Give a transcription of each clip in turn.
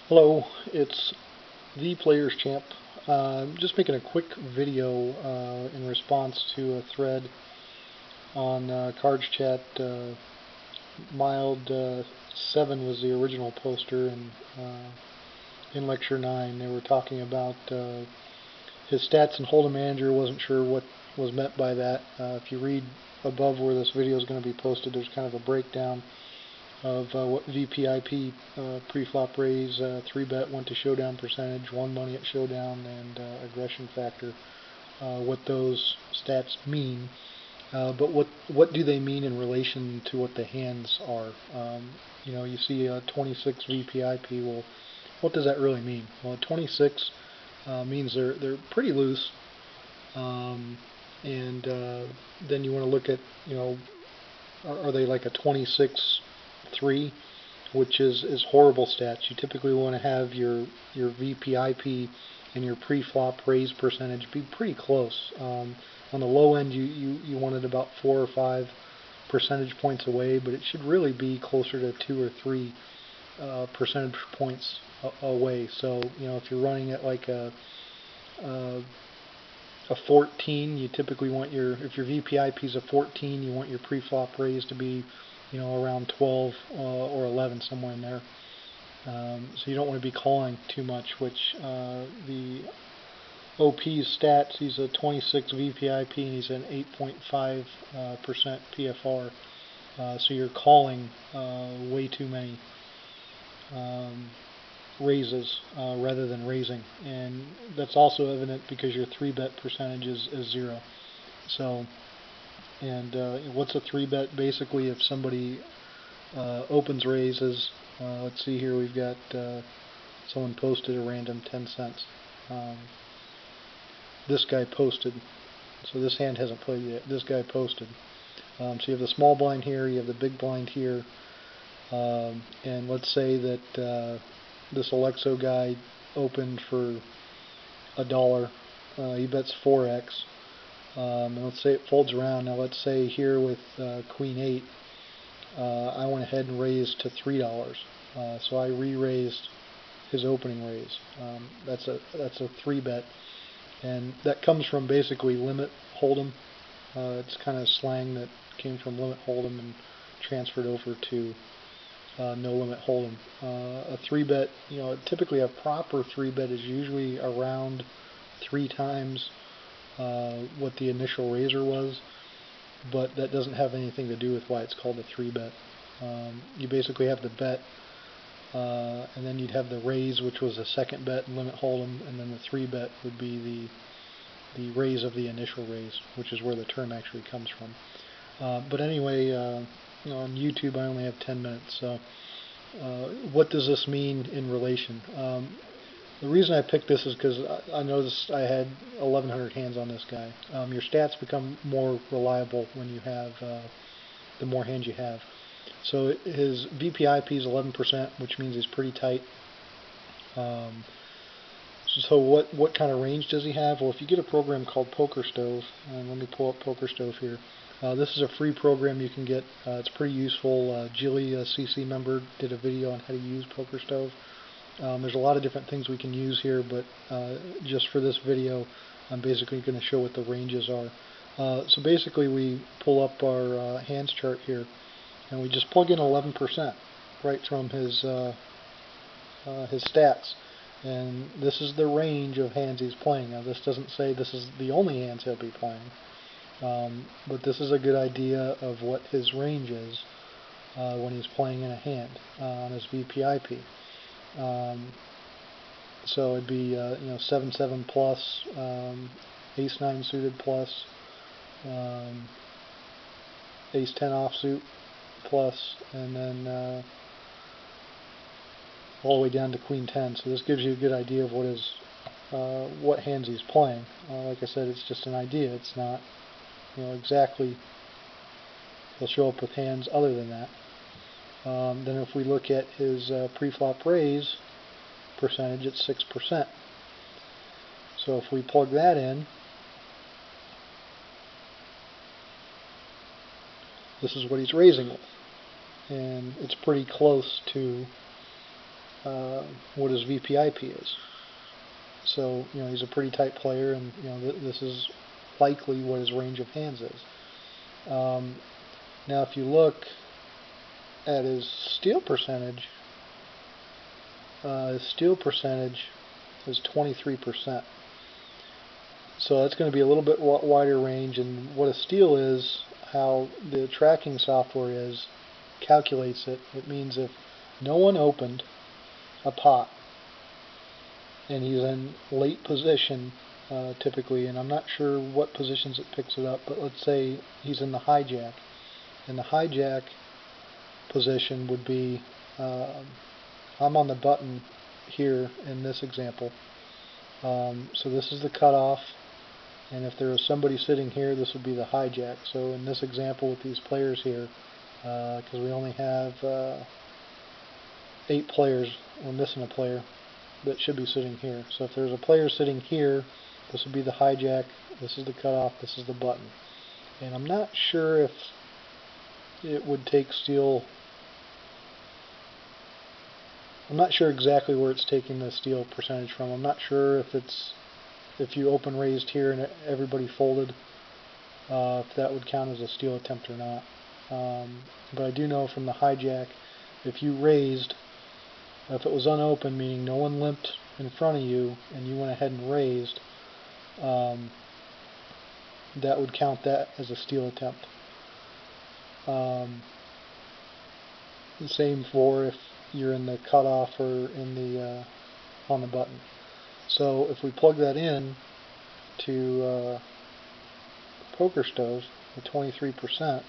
Hello, it's the Players Champ. Just making a quick video in response to a thread on Cards Chat. Mild7 was the original poster, and in Lecture 9 they were talking about his stats in Hold'em Manager. Wasn't sure what was meant by that. If you read above where this video is going to be posted, there's kind of a breakdown of what VPIP, pre-flop raise, 3-bet, went to showdown percentage, won money at showdown, and aggression factor, what those stats mean. But what do they mean in relation to what the hands are? You see 26 VPIP. Well, what does that really mean? Well, 26 means they're pretty loose, and then you want to look at, are they like a 26-3, which is horrible stats. You typically want to have your VPIP and your pre-flop raise percentage be pretty close. On the low end, you want it about 4 or 5 percentage points away, but it should really be closer to 2 or 3 percentage points away. So if you're running at like a 14, you typically want if your VPIP is a 14, you want your pre-flop raise to be, around 12 or 11, somewhere in there. So you don't want to be calling too much, which the OP's stats, he's a 26 VPIP and he's an 8.5% PFR. So you're calling way too many raises rather than raising, and that's also evident because your 3-bet percentage is 0. So, and what's a 3-bet? Basically, if somebody opens raises, let's see here, we've got someone posted a random 10 cents. This guy posted, so this hand hasn't played yet. This guy posted. So you have the small blind here, you have the big blind here, and let's say that this Alexo guy opened for $1. He bets 4x. And let's say it folds around. Now let's say here with Queen 8, I went ahead and raised to $3. So I re-raised his opening raise. That's a 3-bet, and that comes from basically limit hold'em. It's kind of slang that came from limit hold'em and transferred over to no limit hold'em. A 3-bet, typically a proper 3-bet is usually around 3 times what the initial raiser was, but that doesn't have anything to do with why it's called a 3-bet. You basically have the bet, and then you'd have the raise, which was a second bet in limit hold'em, and then the 3-bet would be the raise of the initial raise, which is where the term actually comes from. But anyway, on YouTube I only have 10 minutes, so what does this mean in relation? The reason I picked this is because I noticed I had 1,100 hands on this guy. Your stats become more reliable when you have the more hands you have. So his VPIP is 11%, which means he's pretty tight. So what kind of range does he have? Well, if you get a program called PokerStove, and let me pull up PokerStove here. This is a free program you can get. It's pretty useful. Jilly, a CC member, did a video on how to use PokerStove. There's a lot of different things we can use here, but just for this video, I'm basically going to show what the ranges are. So basically, we pull up our hands chart here, and we just plug in 11% right from his stats. And this is the range of hands he's playing. Now, this doesn't say this is the only hands he'll be playing, but this is a good idea of what his range is when he's playing in a hand on his VPIP. So it'd be 7-7 plus, Ace-9 suited plus, Ace-10 offsuit plus, and then all the way down to Queen-10. So this gives you a good idea of what hands he's playing. Like I said, it's just an idea. It's not exactly. He'll show up with hands other than that. Then if we look at his pre-flop raise percentage, it's 6%. So if we plug that in, this is what he's raising with, and it's pretty close to what his VPIP is. So, he's a pretty tight player, and, this is likely what his range of hands is. Now, if you look at his steal percentage is 23%. So that's going to be a little bit wider range, and what a steal is, how the tracking software calculates it. It means if no one opened a pot and he's in late position, typically, and I'm not sure what positions it picks it up, but let's say he's in the hijack, and the hijack position would be, I'm on the button here in this example, so this is the cutoff, and if there was somebody sitting here, this would be the hijack. So in this example with these players here, because we only have 8 players, we're missing a player that should be sitting here. So if there's a player sitting here, this would be the hijack, this is the cutoff, this is the button. And I'm not sure if it would take steal, I'm not sure exactly where it's taking the steal percentage from. I'm not sure if you open raised here and everybody folded, if that would count as a steal attempt or not. But I do know from the hijack, if you raised, if it was unopened, meaning no one limped in front of you, and you went ahead and raised, that would count that as a steal attempt. The same for if you're in the cutoff or in the on the button. So if we plug that in to PokerStove, the 23%,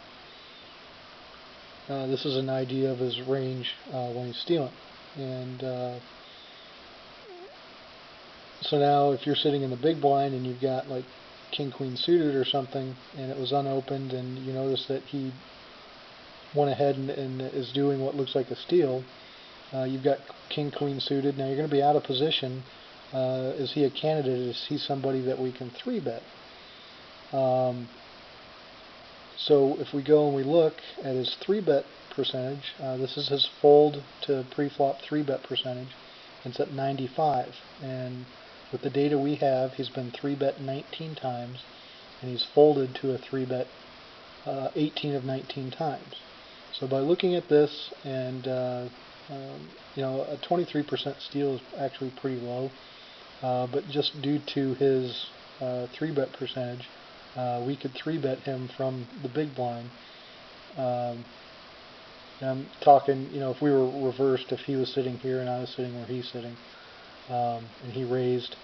this is an idea of his range when he's stealing. And so now if you're sitting in the big blind and you've got like King Queen suited or something, and it was unopened, and you notice that he went ahead and is doing what looks like a steal, you've got King Queen suited. Now you're going to be out of position. Is he a candidate? Is he somebody that we can 3-bet? So if we go and we look at his 3-bet percentage, this is his fold to pre-flop 3-bet percentage. It's at 95, and with the data we have, he's been 3-bet 19 times, and he's folded to a 3-bet 18 of 19 times. So by looking at this, and a 23% steal is actually pretty low, but just due to his 3-bet percentage, we could 3-bet him from the big blind. I'm talking, if we were reversed, if he was sitting here and I was sitting where he's sitting, and he raised,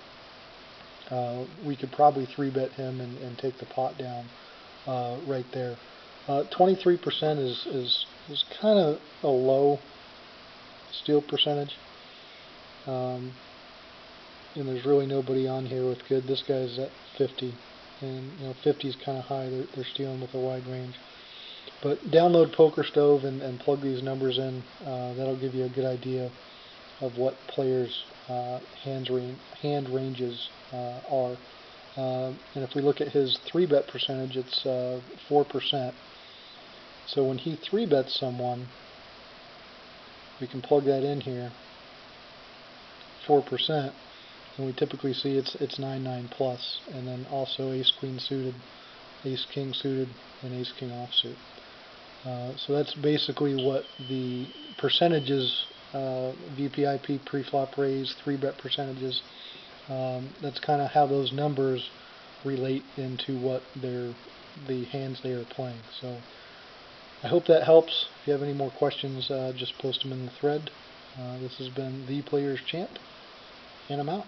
we could probably 3-bet him and take the pot down right there. 23% is kind of a low steal percentage, and there's really nobody on here with good. This guy's at 50, and 50 is kind of high. They're stealing with a wide range. But download PokerStove and plug these numbers in. That'll give you a good idea of what players' hand ranges are. And if we look at his 3-bet percentage, it's 4%. So when he 3-bets someone, we can plug that in here, 4%, and we typically see it's 9-9 plus, and then also ace-queen suited, ace-king suited, and ace-king offsuit. So that's basically what the percentages, VPIP, pre-flop raise, 3-bet percentages, that's kind of how those numbers relate into what the hands they are playing. So I hope that helps. If you have any more questions, just post them in the thread. This has been The Player's Champ, and I'm out.